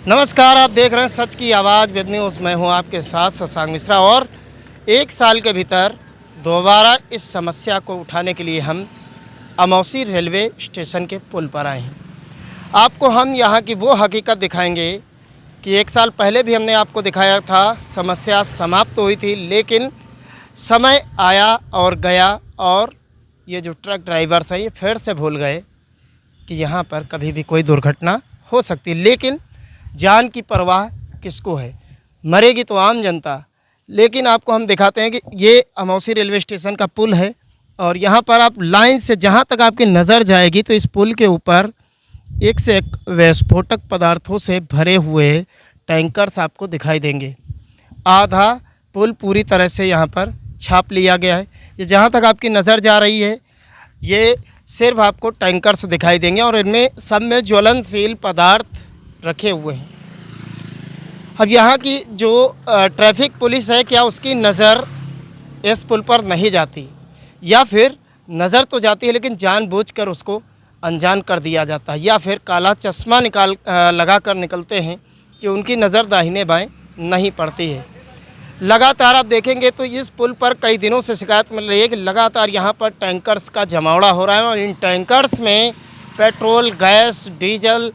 नमस्कार, आप देख रहे हैं सच की आवाज़ वेब न्यूज़। मैं हूं आपके साथ शशांक मिश्रा और एक साल के भीतर दोबारा इस समस्या को उठाने के लिए हम अमौसी रेलवे स्टेशन के पुल पर आए हैं। आपको हम यहां की वो हकीकत दिखाएंगे कि एक साल पहले भी हमने आपको दिखाया था, समस्या समाप्त हुई थी, लेकिन समय आया और गया और ये जो ट्रक ड्राइवर्स हैं ये फिर से भूल गए कि यहाँ पर कभी भी कोई दुर्घटना हो सकती है। लेकिन जान की परवाह किसको है, मरेगी तो आम जनता। लेकिन आपको हम दिखाते हैं कि ये अमौसी रेलवे स्टेशन का पुल है और यहाँ पर आप लाइन से जहाँ तक आपकी नज़र जाएगी तो इस पुल के ऊपर एक से एक विस्फोटक पदार्थों से भरे हुए टैंकर्स आपको दिखाई देंगे। आधा पुल पूरी तरह से यहाँ पर छाप लिया गया है। ये जहाँ तक आपकी नज़र जा रही है ये सिर्फ आपको टैंकर्स दिखाई देंगे और इनमें सब में ज्वलनशील पदार्थ रखे हुए हैं। अब यहाँ की जो ट्रैफिक पुलिस है, क्या उसकी नज़र इस पुल पर नहीं जाती, या फिर नज़र तो जाती है लेकिन जानबूझकर उसको अनजान कर दिया जाता है, या फिर काला चश्मा लगा कर निकलते हैं कि उनकी नज़र दाहिने बाएं नहीं पड़ती है। लगातार आप देखेंगे तो इस पुल पर कई दिनों से शिकायत मिल रही है कि लगातार यहाँ पर टैंकर्स का जमावड़ा हो रहा है और इन टैंकर्स में पेट्रोल, गैस, डीजल,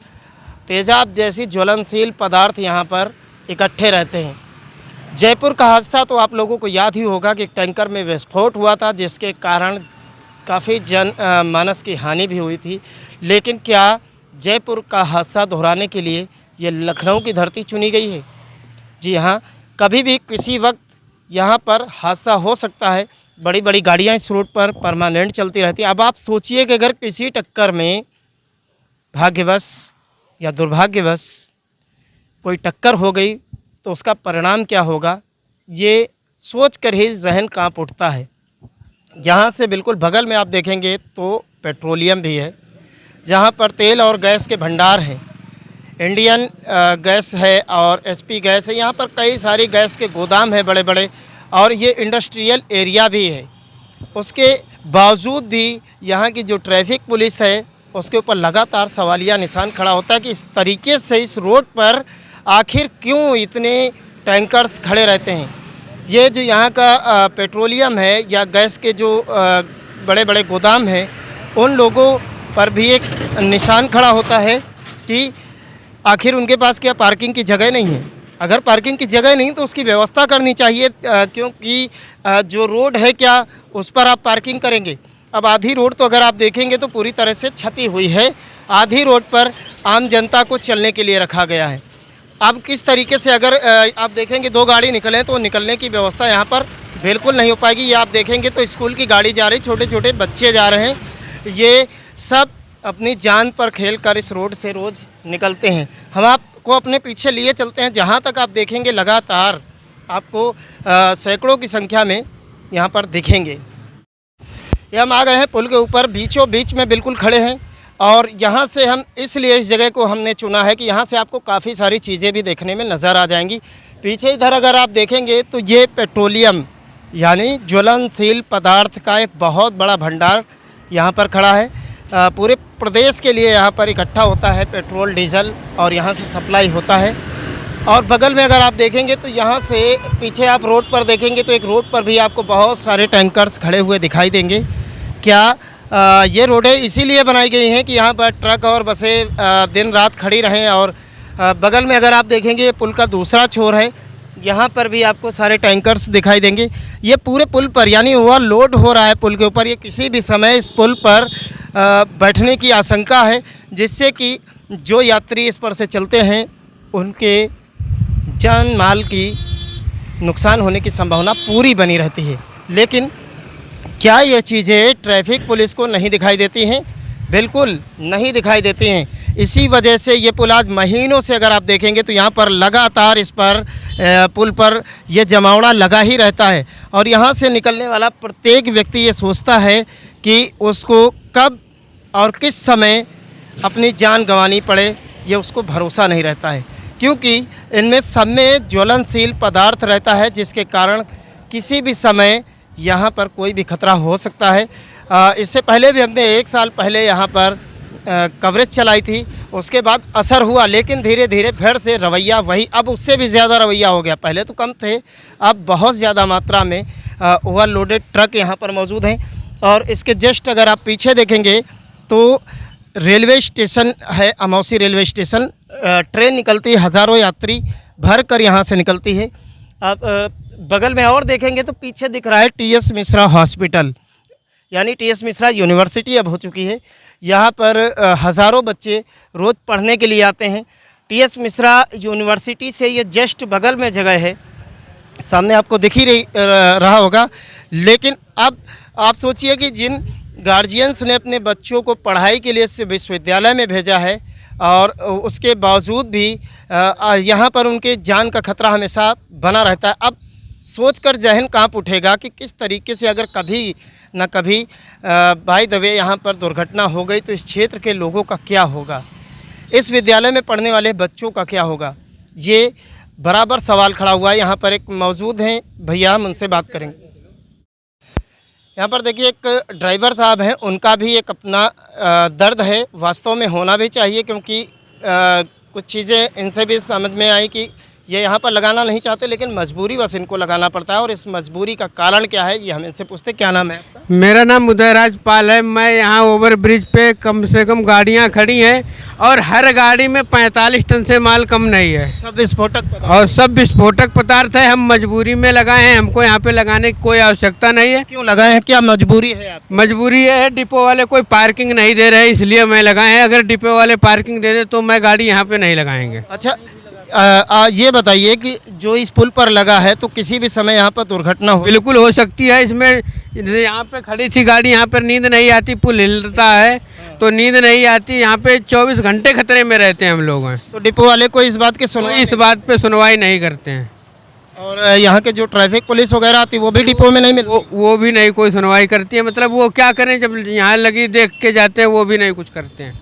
तेज़ाब जैसी ज्वलनशील पदार्थ यहाँ पर इकट्ठे रहते हैं। जयपुर का हादसा तो आप लोगों को याद ही होगा कि एक टैंकर में विस्फोट हुआ था जिसके कारण काफ़ी मानस की हानि भी हुई थी। लेकिन क्या जयपुर का हादसा दोहराने के लिए ये लखनऊ की धरती चुनी गई है? जी हाँ, कभी भी किसी वक्त यहाँ पर हादसा हो सकता है। बड़ी बड़ी गाड़ियाँ इस रोड पर परमानेंट चलती रहती हैं। अब आप सोचिए कि अगर किसी टक्कर में भाग्यवश या दुर्भाग्यवश कोई टक्कर हो गई तो उसका परिणाम क्या होगा, ये सोच कर ही जहन काँप उठता है। यहाँ से बिल्कुल बगल में आप देखेंगे तो पेट्रोलियम भी है, जहाँ पर तेल और गैस के भंडार हैं। इंडियन गैस है और एचपी गैस है। यहाँ पर कई सारी गैस के गोदाम हैं बड़े बड़े, और ये इंडस्ट्रियल एरिया भी है। उसके बावजूद भी यहाँ की जो ट्रैफिक पुलिस है उसके ऊपर लगातार सवालिया निशान खड़ा होता है कि इस तरीके से इस रोड पर आखिर क्यों इतने टैंकर्स खड़े रहते हैं। ये जो यहाँ का पेट्रोलियम है या गैस के जो बड़े बड़े गोदाम हैं, उन लोगों पर भी एक निशान खड़ा होता है कि आखिर उनके पास क्या पार्किंग की जगह नहीं है। अगर पार्किंग की जगह नहीं तो उसकी व्यवस्था करनी चाहिए, क्योंकि जो रोड है क्या उस पर आप पार्किंग करेंगे। अब आधी रोड तो अगर आप देखेंगे तो पूरी तरह से छपी हुई है, आधी रोड पर आम जनता को चलने के लिए रखा गया है। अब किस तरीके से अगर आप देखेंगे दो गाड़ी निकलें तो निकलने की व्यवस्था यहाँ पर बिल्कुल नहीं हो पाएगी। ये आप देखेंगे तो स्कूल की गाड़ी जा रही, छोटे छोटे बच्चे जा रहे हैं। ये सब अपनी जान पर खेल कर इस रोड से रोज़ निकलते हैं। हम आपको अपने पीछे लिए चलते हैं, जहाँ तक आप देखेंगे लगातार आपको सैकड़ों की संख्या में यहाँ पर दिखेंगे। ये हम आ गए हैं पुल के ऊपर, बीचों बीच में बिल्कुल खड़े हैं और यहाँ से हम इसलिए इस जगह को हमने चुना है कि यहाँ से आपको काफ़ी सारी चीज़ें भी देखने में नज़र आ जाएंगी। पीछे इधर अगर आप देखेंगे तो ये पेट्रोलियम यानी ज्वलनशील पदार्थ का एक बहुत बड़ा भंडार यहाँ पर खड़ा है। पूरे प्रदेश के लिए यहाँ पर इकट्ठा होता है पेट्रोल, डीजल, और यहाँ से सप्लाई होता है। और बगल में अगर आप देखेंगे तो यहाँ से पीछे आप रोड पर देखेंगे तो एक रोड पर भी आपको बहुत सारे टैंकर्स खड़े हुए दिखाई देंगे। क्या ये रोडें इसीलिए बनाई गई हैं कि यहाँ पर ट्रक और बसें दिन रात खड़ी रहें? और बगल में अगर आप देखेंगे पुल का दूसरा छोर है, यहाँ पर भी आपको सारे टैंकर्स दिखाई देंगे। ये पूरे पुल पर यानी ओवरलोड हो रहा है पुल के ऊपर। ये किसी भी समय इस पुल पर बैठने की आशंका है, जिससे कि जो यात्री इस पर से चलते हैं उनके जान माल की नुकसान होने की संभावना पूरी बनी रहती है। लेकिन क्या ये चीज़ें ट्रैफिक पुलिस को नहीं दिखाई देती हैं? बिल्कुल नहीं दिखाई देती हैं। इसी वजह से ये पुल आज महीनों से अगर आप देखेंगे तो यहाँ पर लगातार इस पर पुल पर ये जमावड़ा लगा ही रहता है और यहाँ से निकलने वाला प्रत्येक व्यक्ति ये सोचता है कि उसको कब और किस समय अपनी जान गंवानी पड़े, ये उसको भरोसा नहीं रहता है, क्योंकि इनमें सब में ज्वलनशील पदार्थ रहता है, जिसके कारण किसी भी समय यहाँ पर कोई भी खतरा हो सकता है। इससे पहले भी हमने एक साल पहले यहाँ पर कवरेज चलाई थी, उसके बाद असर हुआ, लेकिन धीरे धीरे फिर से रवैया वही, अब उससे भी ज़्यादा रवैया हो गया। पहले तो कम थे, अब बहुत ज़्यादा मात्रा में ओवरलोडेड ट्रक यहाँ पर मौजूद हैं। और इसके जस्ट अगर आप पीछे देखेंगे तो रेलवे स्टेशन है, अमौसी रेलवे स्टेशन। ट्रेन निकलती है, हज़ारों यात्री भर कर यहाँ से निकलती है। आप बगल में और देखेंगे तो पीछे दिख रहा है टीएस मिश्रा हॉस्पिटल, यानी टीएस मिश्रा यूनिवर्सिटी अब हो चुकी है। यहाँ पर हज़ारों बच्चे रोज़ पढ़ने के लिए आते हैं। टीएस मिश्रा यूनिवर्सिटी से ये जस्ट बगल में जगह है, सामने आपको दिख ही रहा होगा। लेकिन अब आप सोचिए कि जिन गार्जियंस ने अपने बच्चों को पढ़ाई के लिए इस विश्वविद्यालय में भेजा है और उसके बावजूद भी यहाँ पर उनके जान का खतरा हमेशा बना रहता है। अब सोचकर जहन काँप उठेगा कि किस तरीके से अगर कभी न कभी बाय द वे यहाँ पर दुर्घटना हो गई तो इस क्षेत्र के लोगों का क्या होगा, इस विद्यालय में पढ़ने वाले बच्चों का क्या होगा, ये बराबर सवाल खड़ा हुआ है। यहाँ पर एक मौजूद हैं भैया, हम उनसे बात करेंगे। यहाँ पर देखिए एक ड्राइवर साहब हैं, उनका भी एक अपना दर्द है, वास्तव में होना भी चाहिए, क्योंकि कुछ चीज़ें इनसे भी समझ में आई कि ये यहाँ पर लगाना नहीं चाहते, लेकिन मजबूरी बस इनको लगाना पड़ता है। और इस मजबूरी का कारण क्या है, ये हम इनसे पूछते। क्या नाम है आपका? मेरा नाम उदयराज पाल है। मैं यहाँ ओवर ब्रिज पे कम से कम गाड़ियाँ खड़ी हैं और हर गाड़ी में 45 टन से माल कम नहीं है। सब विस्फोटक पदार्थ और सब विस्फोटक पदार्थ है। हम मजबूरी में लगाए हैं, हमको यहाँ पे लगाने की कोई आवश्यकता नहीं है। क्यों लगाए हैं, क्या मजबूरी है आप? मजबूरी ये है, डिपो वाले कोई पार्किंग नहीं दे रहे, इसलिए मैं लगाए हैं। अगर डिपो वाले पार्किंग दे दे तो मैं गाड़ी यहाँ पे नहीं लगाएंगे। अच्छा, ये बताइए कि जो इस पुल पर लगा है तो किसी भी समय यहाँ पर दुर्घटना हो? बिल्कुल हो सकती है। इसमें यहाँ पे खड़ी थी गाड़ी, यहाँ पर नींद नहीं आती, पुल हिलता है तो नींद नहीं आती। यहाँ पे 24 घंटे खतरे में रहते हैं हम लोग हैं। तो डिपो वाले को इस बात की सुनवाई, इस बात पे सुनवाई नहीं करते हैं। और यहाँ के जो ट्रैफिक पुलिस वगैरह आती है वो भी डिपो में नहीं मिलती? वो भी नहीं कोई सुनवाई करती है। मतलब वो क्या करें, जब यहाँ लगी देख के जाते हैं, वो भी नहीं कुछ करते हैं।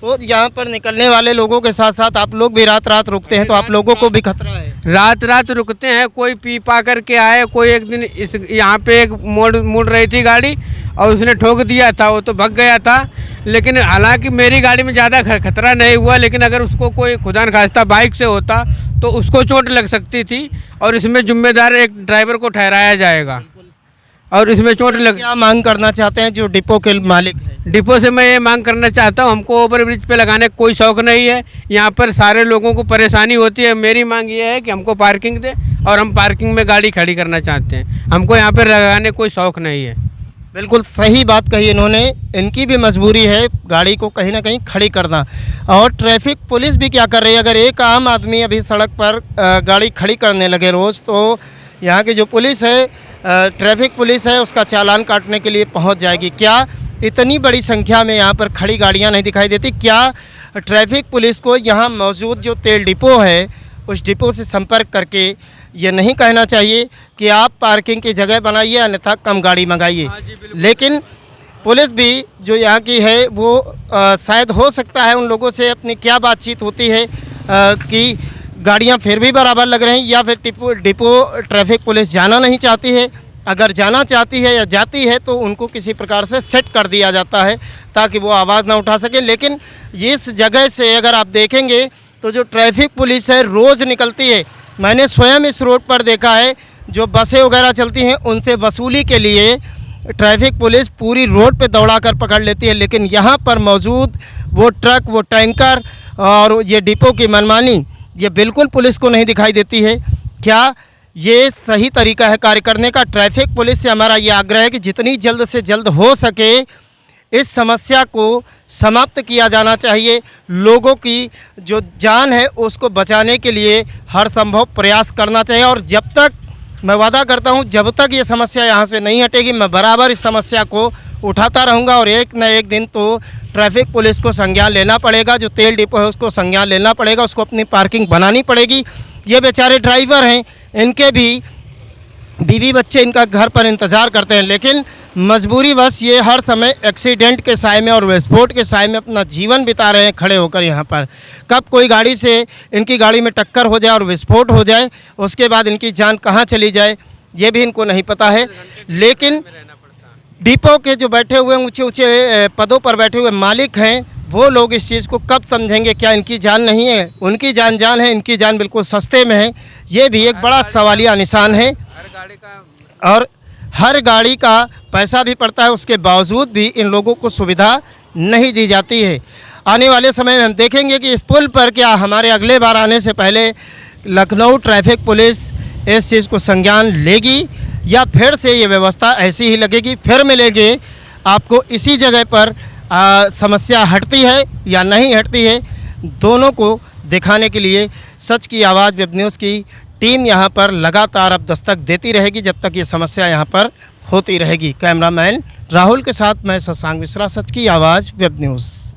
तो यहाँ पर निकलने वाले लोगों के साथ साथ आप लोग भी रात रात रुकते हैं, तो आप लोगों को भी खतरा है? रात रात रुकते हैं। कोई पी पा करके आए, कोई एक दिन इस यहाँ पे एक मुड़ रही थी गाड़ी और उसने ठोक दिया था, वो तो भग गया था। लेकिन हालांकि मेरी गाड़ी में ज़्यादा खतरा नहीं हुआ, लेकिन अगर उसको कोई खुदा न खास्ता बाइक से होता तो उसको चोट लग सकती थी और इसमें जिम्मेदार एक ड्राइवर को ठहराया जाएगा। और इसमें चोट लग, क्या मांग करना चाहते हैं जो डिपो के मालिक हैं? डिपो से मैं ये मांग करना चाहता हूँ, हमको ओवर ब्रिज पे लगाने का कोई शौक़ नहीं है। यहाँ पर सारे लोगों को परेशानी होती है। मेरी मांग ये है कि हमको पार्किंग दे और हम पार्किंग में गाड़ी खड़ी करना चाहते हैं। हमको यहाँ पर लगाने कोई शौक़ नहीं है। बिल्कुल सही बात कही इन्होंने, इनकी भी मजबूरी है गाड़ी को कहीं ना कहीं खड़ी करना। और ट्रैफिक पुलिस भी क्या कर रही है, अगर एक आम आदमी अभी सड़क पर गाड़ी खड़ी करने लगे रोज़, तो यहाँ की जो पुलिस है, ट्रैफिक पुलिस है, उसका चालान काटने के लिए पहुंच जाएगी। क्या इतनी बड़ी संख्या में यहाँ पर खड़ी गाड़ियाँ नहीं दिखाई देती? क्या ट्रैफिक पुलिस को यहाँ मौजूद जो तेल डिपो है उस डिपो से संपर्क करके ये नहीं कहना चाहिए कि आप पार्किंग की जगह बनाइए अन्यथा कम गाड़ी मंगाइए? लेकिन पुलिस भी जो यहाँ की है वो शायद हो सकता है उन लोगों से अपनी क्या बातचीत होती है कि गाड़ियाँ फिर भी बराबर लग रही हैं, या फिर डिपो ट्रैफिक पुलिस जाना नहीं चाहती है। अगर जाना चाहती है या जाती है तो उनको किसी प्रकार से सेट कर दिया जाता है ताकि वो आवाज़ ना उठा सकें। लेकिन इस जगह से अगर आप देखेंगे तो जो ट्रैफिक पुलिस है रोज़ निकलती है। मैंने स्वयं इस रोड पर देखा है, जो बसें वगैरह चलती हैं उनसे वसूली के लिए ट्रैफिक पुलिस पूरी रोड पे दौड़ा कर पकड़ लेती है। लेकिन यहाँ पर मौजूद वो ट्रक, वो टैंकर और ये डिपो की मनमानी, ये बिल्कुल पुलिस को नहीं दिखाई देती है। क्या ये सही तरीका है कार्य करने का? ट्रैफिक पुलिस से हमारा ये आग्रह है कि जितनी जल्द से जल्द हो सके इस समस्या को समाप्त किया जाना चाहिए। लोगों की जो जान है उसको बचाने के लिए हर संभव प्रयास करना चाहिए। और जब तक, मैं वादा करता हूँ, जब तक ये समस्या यहाँ से नहीं हटेगी, मैं बराबर इस समस्या को उठाता रहूँगा। और एक न एक दिन तो ट्रैफिक पुलिस को संज्ञान लेना पड़ेगा, जो तेल डिपो है उसको संज्ञान लेना पड़ेगा, उसको अपनी पार्किंग बनानी पड़ेगी। ये बेचारे ड्राइवर हैं, इनके भी बीवी बच्चे इनका घर पर इंतज़ार करते हैं, लेकिन मजबूरीवश ये हर समय एक्सीडेंट के साए में और विस्फोट के साए में अपना जीवन बिता रहे हैं खड़े होकर यहाँ पर। कब कोई गाड़ी से इनकी गाड़ी में टक्कर हो जाए और विस्फोट हो जाए, उसके बाद इनकी जान कहाँ चली जाए ये भी इनको नहीं पता है। लेकिन डिपो के जो बैठे हुए ऊंचे ऊंचे पदों पर बैठे हुए मालिक हैं वो लोग इस चीज़ को कब समझेंगे? क्या इनकी जान नहीं है? उनकी जान जान है, इनकी जान बिल्कुल सस्ते में है। ये भी एक बड़ा सवालिया निशान है। हर गाड़ी का और हर गाड़ी का पैसा भी पड़ता है, उसके बावजूद भी इन लोगों को सुविधा नहीं दी जाती है। आने वाले समय में हम देखेंगे कि इस पुल पर क्या हमारे अगले बार आने से पहले लखनऊ ट्रैफिक पुलिस इस चीज़ को संज्ञान लेगी या फिर से ये व्यवस्था ऐसी ही लगेगी, फिर मिलेंगे आपको इसी जगह पर समस्या हटती है या नहीं हटती है, दोनों को दिखाने के लिए सच की आवाज़ वेब न्यूज़ की टीम यहाँ पर लगातार अब दस्तक देती रहेगी जब तक ये समस्या यहाँ पर होती रहेगी। कैमरामैन राहुल के साथ मैं शशांक मिश्रा, सच की आवाज़ वेब न्यूज़।